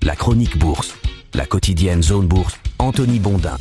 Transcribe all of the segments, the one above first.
La chronique bourse, la quotidienne Zone Bourse, Anthony Bondin.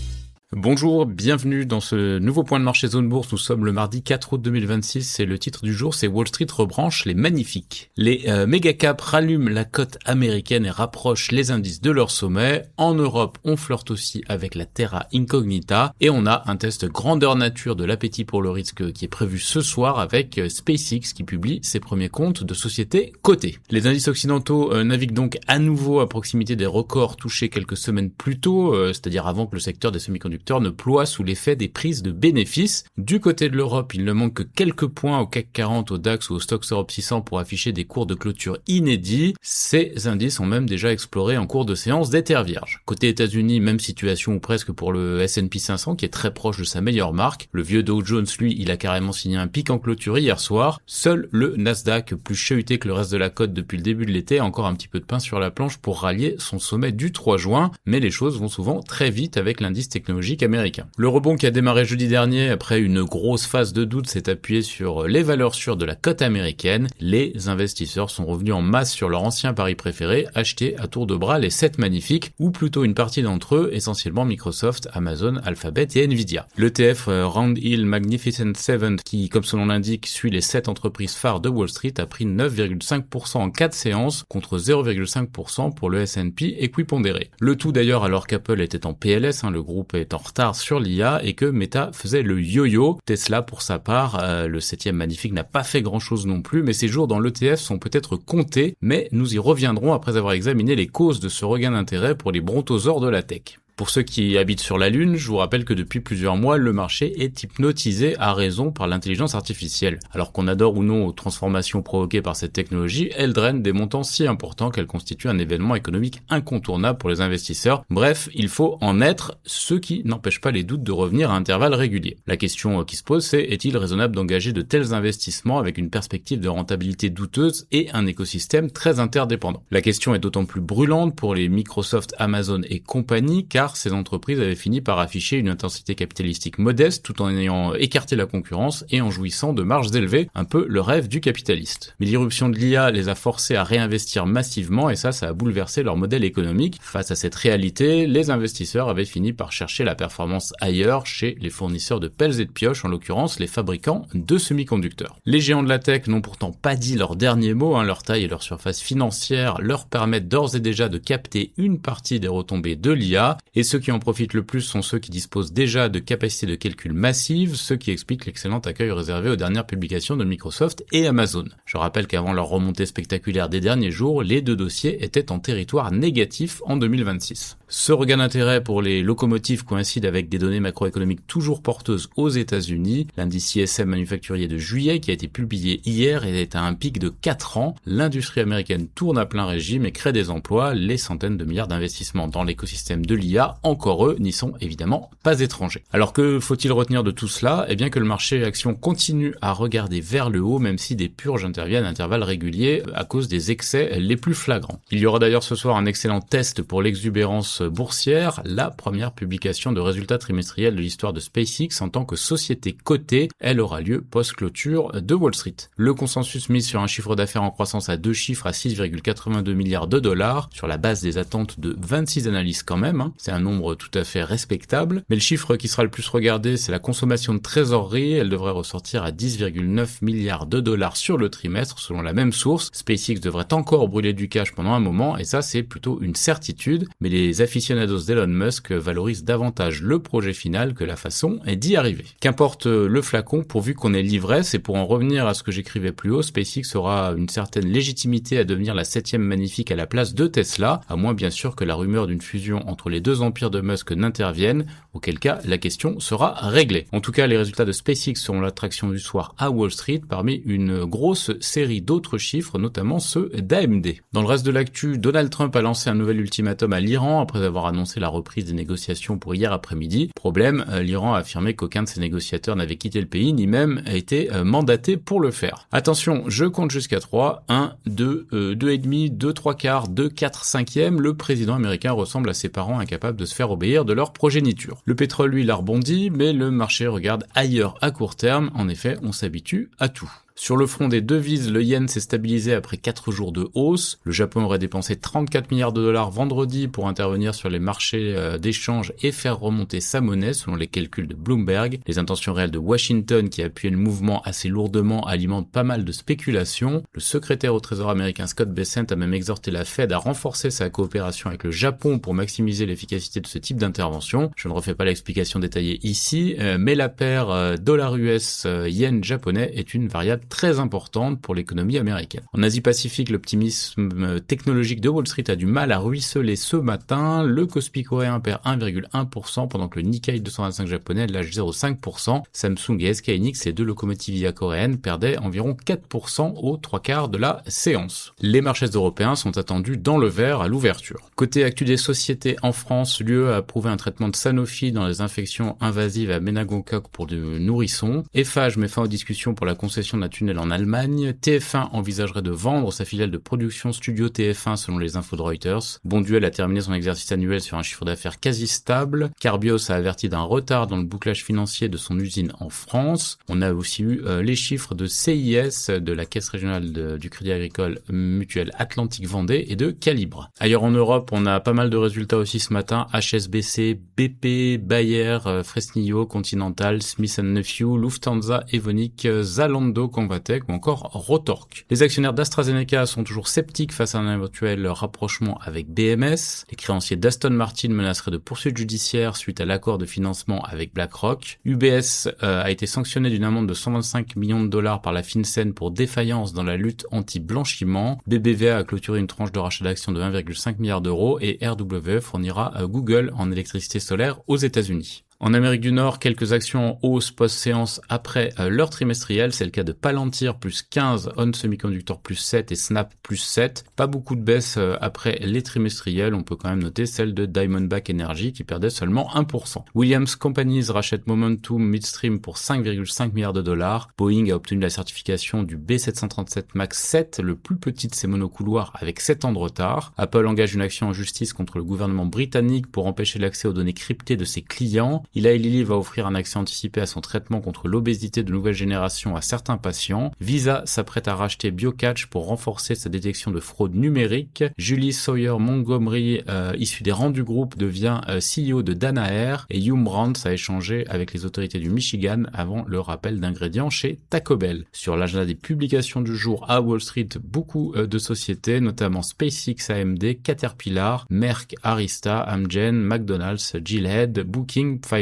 Bonjour, bienvenue dans ce nouveau point de marché Zone Bourse. Nous sommes le mardi 4 août 2026 et le titre du jour c'est Wall Street rebranche les magnifiques. Les méga caps rallument la cote américaine et rapprochent les indices de leur sommet. En Europe, on flirte aussi avec la Terra Incognita et on a un test grandeur nature de l'appétit pour le risque qui est prévu ce soir avec SpaceX qui publie ses premiers comptes de sociétés cotées. Les indices occidentaux naviguent donc à nouveau à proximité des records touchés quelques semaines plus tôt, c'est-à-dire avant que le secteur des semi-conducteurs ne ploie sous l'effet des prises de bénéfices. Du côté de l'Europe, il ne manque que quelques points au CAC 40, au DAX ou au Stoxx Europe 600 pour afficher des cours de clôture inédits. Ces indices ont même déjà exploré en cours de séance des terres vierges. Côté États-Unis, même situation ou presque pour le S&P 500 qui est très proche de sa meilleure marque. Le vieux Dow Jones, lui, il a carrément signé un pic en clôture hier soir. Seul le Nasdaq, plus chahuté que le reste de la cote depuis le début de l'été, a encore un petit peu de pain sur la planche pour rallier son sommet du 3 juin. Mais les choses vont souvent très vite avec l'indice technologique américain. Le rebond qui a démarré jeudi dernier après une grosse phase de doute s'est appuyé sur les valeurs sûres de la cote américaine. Les investisseurs sont revenus en masse sur leur ancien pari préféré, acheter à tour de bras les 7 magnifiques, ou plutôt une partie d'entre eux, essentiellement Microsoft, Amazon, Alphabet et Nvidia. L'ETF Round Hill Magnificent 7, qui comme son nom l'indique suit les 7 entreprises phares de Wall Street, a pris 9,5% en 4 séances contre 0,5% pour le S&P équipondéré. Le tout d'ailleurs alors qu'Apple était en PLS, le groupe est en retard sur l'IA et que Meta faisait le yo-yo. Tesla pour sa part, le 7e magnifique n'a pas fait grand chose non plus, mais ses jours dans l'ETF sont peut-être comptés, mais nous y reviendrons après avoir examiné les causes de ce regain d'intérêt pour les brontosaures de la tech. Pour ceux qui habitent sur la Lune, je vous rappelle que depuis plusieurs mois, le marché est hypnotisé à raison par l'intelligence artificielle. Alors qu'on adore ou non aux transformations provoquées par cette technologie, elle draine des montants si importants qu'elle constitue un événement économique incontournable pour les investisseurs. Bref, il faut en être, ce qui n'empêche pas les doutes de revenir à intervalles réguliers. La question qui se pose, c'est est-il raisonnable d'engager de tels investissements avec une perspective de rentabilité douteuse et un écosystème très interdépendant? La question est d'autant plus brûlante pour les Microsoft, Amazon et compagnie, car ces entreprises avaient fini par afficher une intensité capitalistique modeste tout en ayant écarté la concurrence et en jouissant de marges élevées, un peu le rêve du capitaliste. Mais l'irruption de l'IA les a forcés à réinvestir massivement et ça a bouleversé leur modèle économique. Face à cette réalité, les investisseurs avaient fini par chercher la performance ailleurs, chez les fournisseurs de pelles et de pioches, en l'occurrence les fabricants de semi-conducteurs. Les géants de la tech n'ont pourtant pas dit leur dernier mot, leur taille et leur surface financière leur permettent d'ores et déjà de capter une partie des retombées de l'IA. Et ceux qui en profitent le plus sont ceux qui disposent déjà de capacités de calcul massives, ce qui explique l'excellent accueil réservé aux dernières publications de Microsoft et Amazon. Je rappelle qu'avant leur remontée spectaculaire des derniers jours, les deux dossiers étaient en territoire négatif en 2026. Ce regain d'intérêt pour les locomotives coïncide avec des données macroéconomiques toujours porteuses aux États-Unis. L'indice ISM manufacturier de juillet qui a été publié hier est à un pic de 4 ans. L'industrie américaine tourne à plein régime et crée des emplois. Les centaines de milliards d'investissements dans l'écosystème de l'IA, encore eux, n'y sont évidemment pas étrangers. Alors que faut-il retenir de tout cela? Eh bien que le marché action continue à regarder vers le haut, même si des purges interviennent à intervalles réguliers à cause des excès les plus flagrants. Il y aura d'ailleurs ce soir un excellent test pour l'exubérance boursière, la première publication de résultats trimestriels de l'histoire de SpaceX en tant que société cotée. Elle aura lieu post-clôture de Wall Street. Le consensus mise sur un chiffre d'affaires en croissance à 2 chiffres à 6,82 milliards de dollars, sur la base des attentes de 26 analystes quand même. C'est un nombre tout à fait respectable. Mais le chiffre qui sera le plus regardé, c'est la consommation de trésorerie. Elle devrait ressortir à 10,9 milliards de dollars sur le trimestre, selon la même source. SpaceX devrait encore brûler du cash pendant un moment, et ça c'est plutôt une certitude. Mais les aficionados d'Elon Musk valorisent davantage le projet final que la façon d'y arriver. Qu'importe le flacon, pourvu qu'on ait l'ivresse, et pour en revenir à ce que j'écrivais plus haut, SpaceX aura une certaine légitimité à devenir la 7e magnifique à la place de Tesla, à moins bien sûr que la rumeur d'une fusion entre les deux empires de Musk n'interviennent, auquel cas la question sera réglée. En tout cas, les résultats de SpaceX seront l'attraction du soir à Wall Street, parmi une grosse série d'autres chiffres, notamment ceux d'AMD. Dans le reste de l'actu, Donald Trump a lancé un nouvel ultimatum à l'Iran après avoir annoncé la reprise des négociations pour hier après-midi. Problème, l'Iran a affirmé qu'aucun de ses négociateurs n'avait quitté le pays, ni même été mandaté pour le faire. Attention, je compte jusqu'à 3, 1, 2, 2,5, 2, 3 quarts, 2, 4, 5e, le président américain ressemble à ses parents incapables de se faire obéir de leur progéniture. Le pétrole, lui, l'a rebondi, mais le marché regarde ailleurs à court terme. En effet, on s'habitue à tout. Sur le front des devises, le yen s'est stabilisé après 4 jours de hausse. Le Japon aurait dépensé 34 milliards de dollars vendredi pour intervenir sur les marchés d'échange et faire remonter sa monnaie, selon les calculs de Bloomberg. Les intentions réelles de Washington, qui appuyaient le mouvement assez lourdement, alimentent pas mal de spéculations. Le secrétaire au Trésor américain Scott Bessent a même exhorté la Fed à renforcer sa coopération avec le Japon pour maximiser l'efficacité de ce type d'intervention. Je ne refais pas l'explication détaillée ici, mais la paire dollar US yen japonais est une variable très importante pour l'économie américaine. En Asie-Pacifique, l'optimisme technologique de Wall Street a du mal à ruisseler ce matin. Le Kospi coréen perd 1,1% pendant que le Nikkei 225 japonais lâche 0,5%. Samsung et SK Hynix, les deux locomotives IA coréennes, perdaient environ 4% aux 3/4 de la séance. Les marchés européens sont attendus dans le vert à l'ouverture. Côté actu des sociétés en France, l'UE a approuvé un traitement de Sanofi dans les infections invasives à méningocoque pour de nourrissons. Eiffage met fin aux discussions pour la concession d'un tunnel en Allemagne. TF1 envisagerait de vendre sa filiale de production Studio TF1 selon les infos de Reuters. Bonduel a terminé son exercice annuel sur un chiffre d'affaires quasi stable. Carbios a averti d'un retard dans le bouclage financier de son usine en France. On a aussi eu les chiffres de CIS, de la Caisse régionale du Crédit Agricole Mutuelle Atlantique Vendée et de Calibre. Ailleurs en Europe, on a pas mal de résultats aussi ce matin. HSBC, BP, Bayer, Fresnillo, Continental, Smith & Nephew, Lufthansa, Evonik, Zalando, Convatec ou encore Rotork. Les actionnaires d'AstraZeneca sont toujours sceptiques face à un éventuel rapprochement avec BMS. Les créanciers d'Aston Martin menaceraient de poursuites judiciaires suite à l'accord de financement avec BlackRock. UBS a été sanctionné d'une amende de 125 millions de dollars par la FinCEN pour défaillance dans la lutte anti-blanchiment. BBVA a clôturé une tranche de rachat d'actions de 1,5 milliard d'euros et RWE fournira Google en électricité solaire aux États-Unis. En Amérique du Nord, quelques actions en hausse post-séance après leur trimestriel. C'est le cas de Palantir plus 15, On Semiconductor plus 7 et Snap plus 7. Pas beaucoup de baisse après les trimestriels. On peut quand même noter celle de Diamondback Energy qui perdait seulement 1%. Williams Companies rachète Momentum Midstream pour 5,5 milliards de dollars. Boeing a obtenu la certification du B737 MAX 7, le plus petit de ses monocouloirs avec 7 ans de retard. Apple engage une action en justice contre le gouvernement britannique pour empêcher l'accès aux données cryptées de ses clients. Eli Lilly va offrir un accès anticipé à son traitement contre l'obésité de nouvelle génération à certains patients. Visa s'apprête à racheter BioCatch pour renforcer sa détection de fraude numérique. Julie Sawyer Montgomery, issue des rangs du groupe, devient CEO de Danaher. Et Yum Brands a échangé avec les autorités du Michigan avant le rappel d'ingrédients chez Taco Bell. Sur l'agenda des publications du jour à Wall Street, beaucoup de sociétés, notamment SpaceX, AMD, Caterpillar, Merck, Arista, Amgen, McDonald's, Gillette, Booking, Pfizer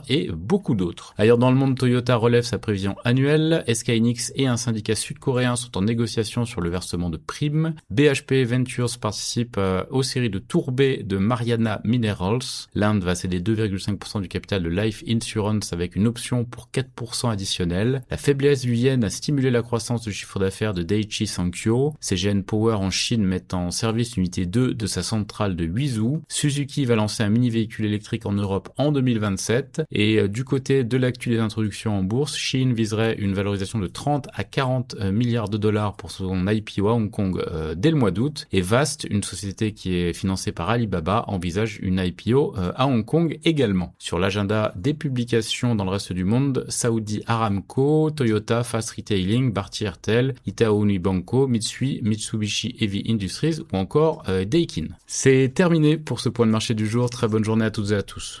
et beaucoup d'autres. Ailleurs dans le monde, Toyota relève sa prévision annuelle. SK Hynix et un syndicat sud-coréen sont en négociation sur le versement de primes. BHP Ventures participe aux séries de tour B de Mariana Minerals. L'Inde va céder 2,5% du capital de Life Insurance avec une option pour 4% additionnel. La faiblesse du yen a stimulé la croissance du chiffre d'affaires de Daiichi Sankyo. CGN Power en Chine met en service l'unité 2 de sa centrale de Huizhou. Suzuki va lancer un mini-véhicule électrique en Europe en 2027. Et du côté de l'actu des introductions en bourse, Shein viserait une valorisation de 30 à 40 milliards de dollars pour son IPO à Hong Kong dès le mois d'août. Et Vast, une société qui est financée par Alibaba, envisage une IPO à Hong Kong également. Sur l'agenda des publications dans le reste du monde, Saudi Aramco, Toyota, Fast Retailing, Bharti Airtel, Itaú Unibanco, Mitsui, Mitsubishi Heavy Industries ou encore Daikin. C'est terminé pour ce point de marché du jour. Très bonne journée à toutes et à tous.